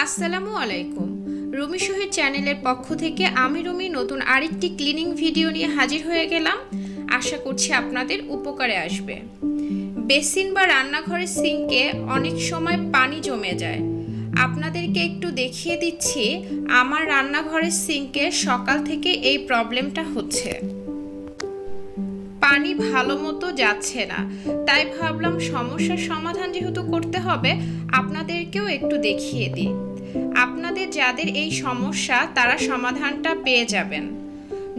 আসসালামু আলাইকুম। রুমি শহীদ চ্যানেলের পক্ষ থেকে আমি রুমি নতুন আরেকটি ক্লিনিং ভিডিও নিয়ে হাজির হয়ে গেলাম। আশা করছি আপনাদের উপকারে আসবে। বেসিন বা রান্নাঘরের সিঙ্কে অনেক সময় পানি জমে যায়। আপনাদেরকে একটু দেখিয়ে দিচ্ছি আমার রান্নাঘরের সিঙ্কে সকাল থেকে এই প্রবলেমটা হচ্ছে। পানি ভালো মতো যাচ্ছে না, তাই ভাবলাম সমস্যার সমাধান যেহেতু করতে হবে আপনাদেরকেও একটু দেখিয়ে দিই। আপনাদের যাদের এই সমস্যা তারা সমাধানটা পেয়ে যাবেন।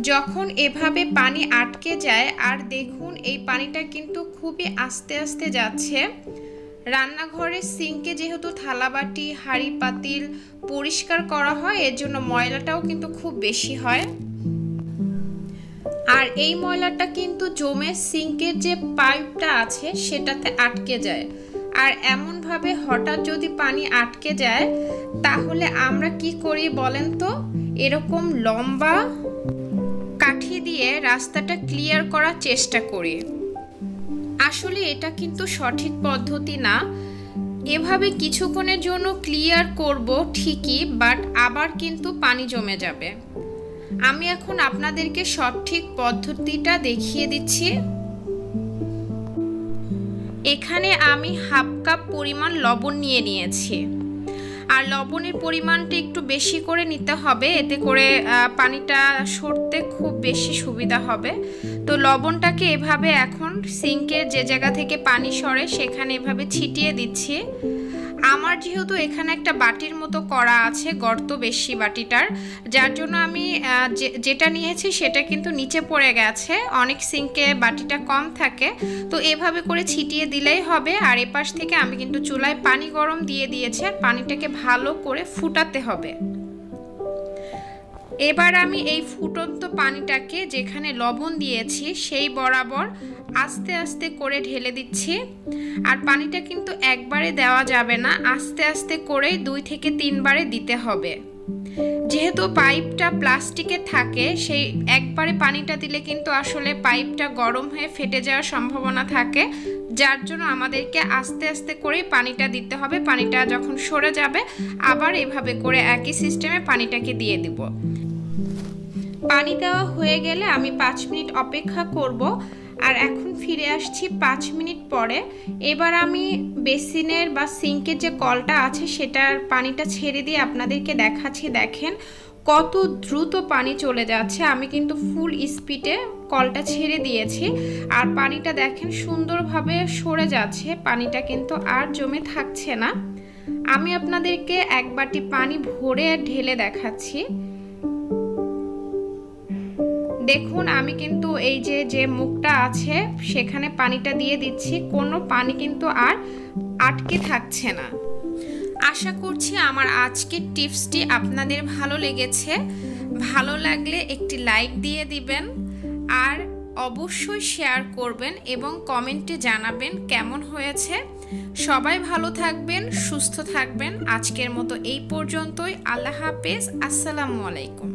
যখন এভাবে পানি আটকে যায়, আর দেখুন এই পানিটা কিন্তু খুবই আস্তে আস্তে যাচ্ছে। রান্নাঘরের সিঙ্কে যেহেতু থালাবাটি হাঁড়ি পাতিল পরিষ্কার করা হয়, এর জন্য ময়লাটাও কিন্তু খুব বেশি হয়। আর এই ময়লাটা কিন্তু জমে সিঙ্কের যে পাইপটা আছে সেটাতে আটকে যায়। আর এমনভাবে হঠাৎ যদি পানি আটকে যায় তাহলে আমরা কি করি বলেন তো? এরকম লম্বা কাঠি দিয়ে রাস্তাটা ক্লিয়ার করার চেষ্টা করি। আসলে এটা কিন্তু সঠিক পদ্ধতি না। এভাবে কিছুক্ষণের জন্য ক্লিয়ার করব ঠিকই, বাট আবার কিন্তু পানি জমে যাবে। আমি এখন আপনাদেরকে সঠিক পদ্ধতিটা দেখিয়ে দিচ্ছি। এখানে আমি হাফ কাপ পরিমাণ লবণ নিয়ে নিয়েছি। আর লবণের পরিমাণটা একটু বেশি করে নিতে হবে, এতে করে পানিটা সরতে খুব বেশি সুবিধা হবে। তো লবণটাকে এভাবে এখন সিঙ্কের যে জায়গা থেকে পানি সরে সেখানে এভাবে ছিটিয়ে দিচ্ছি। আমার যেহেতু এখানে একটা বাটির মতো করা আছে, গর্ত বেশি বাটিটার, যার জন্য আমি যেটা নিয়েছি সেটা কিন্তু নিচে পড়ে গেছে। অনেক সিঙ্কে বাটিটা কম থাকে, তো এভাবে করে ছিটিয়ে দিলেই হবে। আর এপাশ থেকে আমি কিন্তু চুলায় পানি গরম দিয়ে দিয়েছি, আর পানিটাকে ভালো করে ফুটাতে হবে। এবার আমি এই ফুটন্ত পানিটাকে যেখানে লবণ দিয়েছি সেই বরাবর আস্তে আস্তে করে ঢেলে দিচ্ছি। আর পানিটা কিন্তু একবারে দেওয়া যাবে না, আস্তে আস্তে করেই 2 থেকে 3 বারে দিতে হবে। যেহেতু পাইপটা প্লাস্টিকের থাকে, সেই একবারে পানিটা দিলে কিন্তু আসলে পাইপটা গরম হয়ে ফেটে যাওয়ার সম্ভাবনা থাকে, যার জন্য আমাদেরকে আস্তে আস্তে করেই পানিটা দিতে হবে। পানিটা যখন সরে যাবে আবার এভাবে করে একই সিস্টেমে পানিটাকে দিয়ে দিব। পানি দেওয়া হয়ে গেলে আমি 5 মিনিট অপেক্ষা করব। আর এখন ফিরে আসছি 5 মিনিট পরে। এবার আমি বেসিনের বা সিঙ্কের যে কলটা আছে সেটার পানিটা ছেড়ে দিয়ে আপনাদেরকে দেখাচ্ছি। দেখেন কত দ্রুত পানি চলে যাচ্ছে। আমি কিন্তু ফুল স্পিডে কলটা ছেড়ে দিয়েছি, আর পানিটা দেখেন সুন্দরভাবে সরে যাচ্ছে। পানিটা কিন্তু আর জমে থাকছে না। আমি আপনাদেরকে এক বাটি পানি ভরে ঢেলে দেখাচ্ছি। দেখুন আমি কিন্তু এই যে মুখটা আছে সেখানে পানিটা দিয়ে দিচ্ছি, কোনো পানি কিন্তু আর আটকে থাকছে না। আশা করছি আমার আজকের টিপসটি আপনাদের ভালো লেগেছে। ভালো লাগলে একটি লাইক দিয়ে দিবেন, আর অবশ্যই শেয়ার করবেন এবং কমেন্টে জানাবেন কেমন হয়েছে। সবাই ভালো থাকবেন, সুস্থ থাকবেন। আজকের মতো এই পর্যন্তই। আল্লাহ হাফেজ। আসসালামু আলাইকুম।